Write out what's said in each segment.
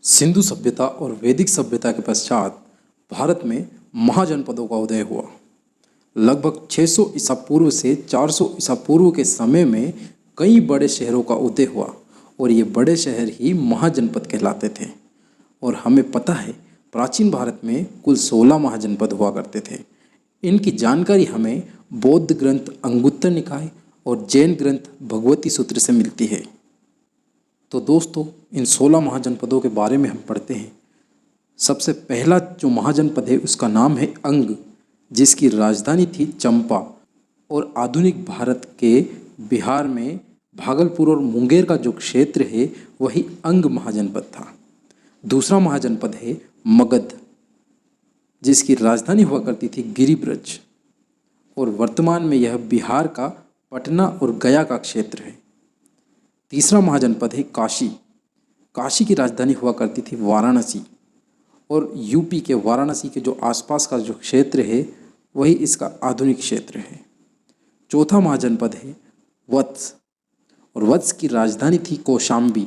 सिंधु सभ्यता और वैदिक सभ्यता के पश्चात भारत में महाजनपदों का उदय हुआ। लगभग 600 ईसा पूर्व से 400 ईसा पूर्व के समय में कई बड़े शहरों का उदय हुआ और ये बड़े शहर ही महाजनपद कहलाते थे। और हमें पता है प्राचीन भारत में कुल 16 महाजनपद हुआ करते थे। इनकी जानकारी हमें बौद्ध ग्रंथ अंगुत्तर निकाय और जैन ग्रंथ भगवती सूत्र से मिलती है। तो दोस्तों, इन 16 महाजनपदों के बारे में हम पढ़ते हैं। सबसे पहला जो महाजनपद है उसका नाम है अंग, जिसकी राजधानी थी चंपा और आधुनिक भारत के बिहार में भागलपुर और मुंगेर का जो क्षेत्र है वही अंग महाजनपद था। दूसरा महाजनपद है मगध, जिसकी राजधानी हुआ करती थी गिरिब्रज और वर्तमान में यह बिहार का पटना और गया का क्षेत्र है। तीसरा महाजनपद है काशी। काशी की राजधानी हुआ करती थी वाराणसी और यूपी के वाराणसी के जो आसपास का जो क्षेत्र है वही इसका आधुनिक क्षेत्र है। चौथा महाजनपद है वत्स और वत्स की राजधानी थी कौशाम्बी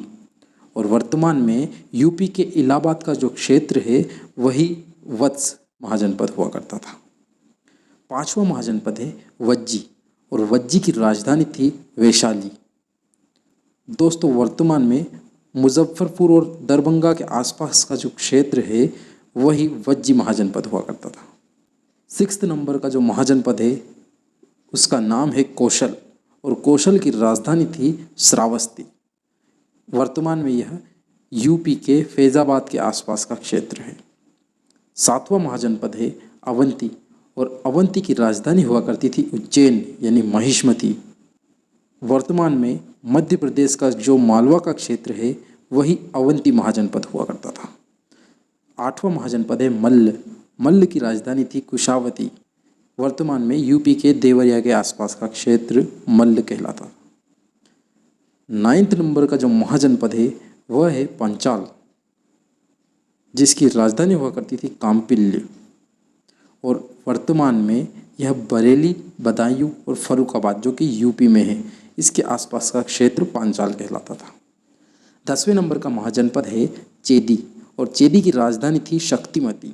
और वर्तमान में यूपी के इलाहाबाद का जो क्षेत्र है वही वत्स महाजनपद हुआ करता था। पांचवा महाजनपद है वज्जी और वज्जी की राजधानी थी वैशाली। दोस्तों, वर्तमान में मुजफ्फरपुर और दरभंगा के आसपास का जो क्षेत्र है वही वज्जी महाजनपद हुआ करता था। 6 नंबर का जो महाजनपद है उसका नाम है कौशल और कौशल की राजधानी थी श्रावस्ती। वर्तमान में यह यूपी के फैजाबाद के आसपास का क्षेत्र है। 7वां महाजनपद है अवंती और अवंती की राजधानी हुआ करती थी उज्जैन यानी महिष्मती। वर्तमान में मध्य प्रदेश का जो मालवा का क्षेत्र है वही अवंती महाजनपद हुआ करता था। 8वां महाजनपद है मल्ल। मल्ल की राजधानी थी कुशावती। वर्तमान में यूपी के देवरिया के आसपास का क्षेत्र मल्ल कहलाता। 9 नंबर का जो महाजनपद है वह है पंचाल, जिसकी राजधानी हुआ करती थी काम्पिल्य और वर्तमान में यह बरेली, बदायूं और फर्रुखाबाद जो कि यूपी में है इसके आसपास का क्षेत्र पांचाल कहलाता था। 10वें नंबर का महाजनपद है चेदी और चेदी की राजधानी थी शक्तिमती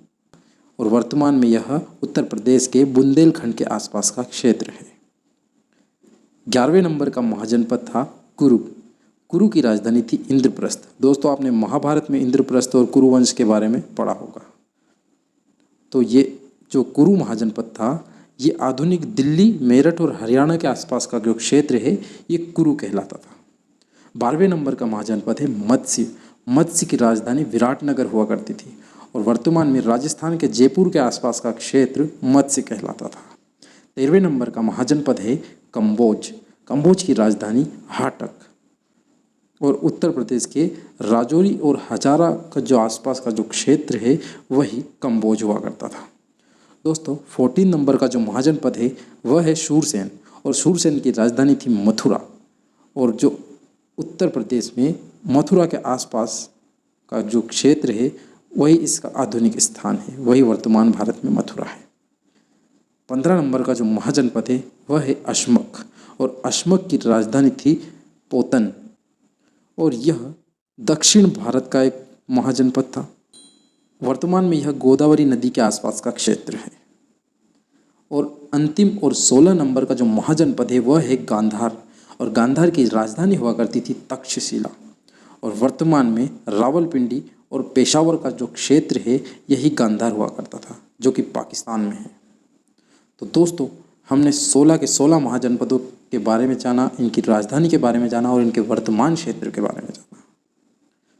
और वर्तमान में यह उत्तर प्रदेश के बुंदेलखंड के आसपास का क्षेत्र है। 11वें नंबर का महाजनपद था कुरु। कुरु की राजधानी थी इंद्रप्रस्थ। दोस्तों, आपने महाभारत में इंद्रप्रस्थ और कुरुवंश के बारे में पढ़ा होगा। तो ये जो कुरु महाजनपद था ये आधुनिक दिल्ली, मेरठ और हरियाणा के आसपास का जो क्षेत्र है ये कुरु कहलाता था। 12वें नंबर का महाजनपद है मत्स्य। मत्स्य की राजधानी विराटनगर हुआ करती थी और वर्तमान में राजस्थान के जयपुर के आसपास का क्षेत्र मत्स्य कहलाता था। 13वें नंबर का महाजनपद है कंबोज। कंबोज की राजधानी हाटक और उत्तर प्रदेश के राजौरी और हजारा का जो आसपास का जो क्षेत्र है वही कंबोज हुआ करता था। दोस्तों, 14 नंबर का जो महाजनपद है वह है शूरसेन और शूरसेन की राजधानी थी मथुरा और जो उत्तर प्रदेश में मथुरा के आसपास का जो क्षेत्र है वही इसका आधुनिक स्थान है, वही वर्तमान भारत में मथुरा है। 15 नंबर का जो महाजनपद है वह है अश्मक और अश्मक की राजधानी थी पोतन और यह दक्षिण भारत का एक महाजनपद था। वर्तमान में यह गोदावरी नदी के आसपास का क्षेत्र है। और अंतिम और 16 नंबर का जो महाजनपद है वह है गांधार और गांधार की राजधानी हुआ करती थी तक्षशिला और वर्तमान में रावलपिंडी और पेशावर का जो क्षेत्र है यही गांधार हुआ करता था जो कि पाकिस्तान में है। तो दोस्तों, हमने 16 के 16 महाजनपदों के बारे में जाना, इनकी राजधानी के बारे में जाना और इनके वर्तमान क्षेत्र के बारे में जाना।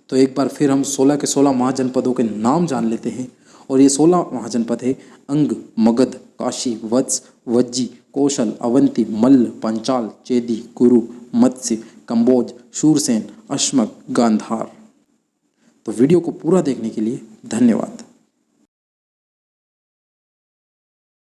तो एक बार फिर हम 16 के 16 महाजनपदों के नाम जान लेते हैं और ये 16 महाजनपद है अंग, मगध, काशी, वत्स, वज्जी, कौशल, अवंती, मल्ल, पंचाल, चेदी, कुरु, मत्स्य, कंबोज, शूरसेन, अश्मक, गांधार। तो वीडियो को पूरा देखने के लिए धन्यवाद।